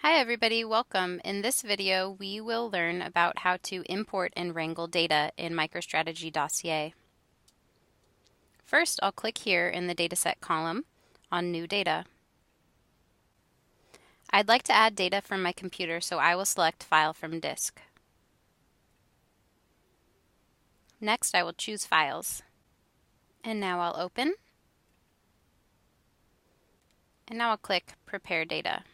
Hi everybody, welcome. In this video we will learn about how to import and wrangle data in MicroStrategy Dossier. First, I'll click here in the dataset column on New Data. I'd like to add data from my computer, so I will select File from Disk. Next, I will choose Files. And now I'll open. And now I'll click Prepare Data.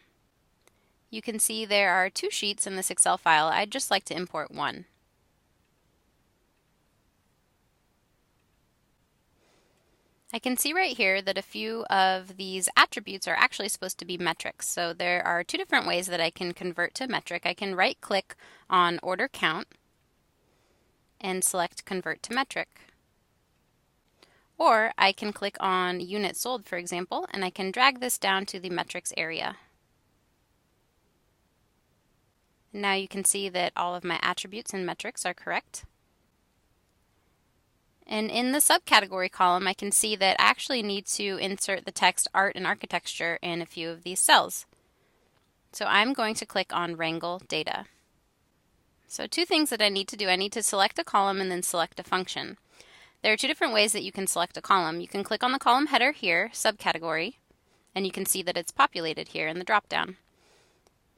You can see there are two sheets in this Excel file. I'd just like to import one. I can see right here that a few of these attributes are actually supposed to be metrics. So there are two different ways that I can convert to metric. I can right-click on Order Count and select Convert to Metric. Or I can click on Units Sold, for example, and I can drag this down to the metrics area. Now you can see that all of my attributes and metrics are correct. And in the subcategory column, I can see that I actually need to insert the text Art and Architecture in a few of these cells. So I'm going to click on Wrangle Data. So two things that I need to do. I need to select a column and then select a function. There are two different ways that you can select a column. You can click on the column header here, subcategory, and you can see that it's populated here in the dropdown.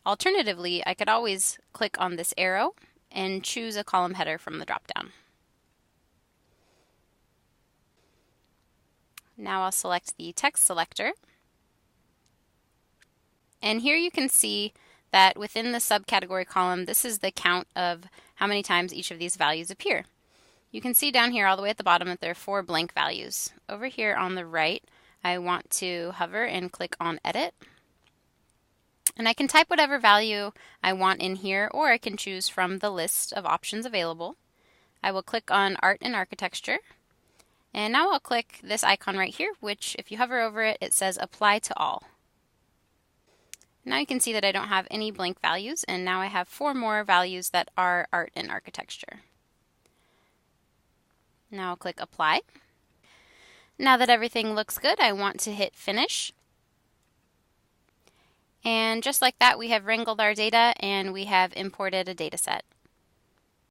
Alternatively, I could always click on this arrow and choose a column header from the dropdown. Now I'll select the text selector. And here you can see that within the subcategory column, this is the count of how many times each of these values appear. You can see down here all the way at the bottom that there are 4 blank values. Over here on the right, I want to hover and click on Edit. And I can type whatever value I want in here, or I can choose from the list of options available. I will click on Art and Architecture. And now I'll click this icon right here, which if you hover over it, it says Apply to All. Now you can see that I don't have any blank values, and now I have 4 more values that are Art and Architecture. Now I'll click Apply. Now that everything looks good, I want to hit Finish. And just like that, we have wrangled our data and we have imported a data set.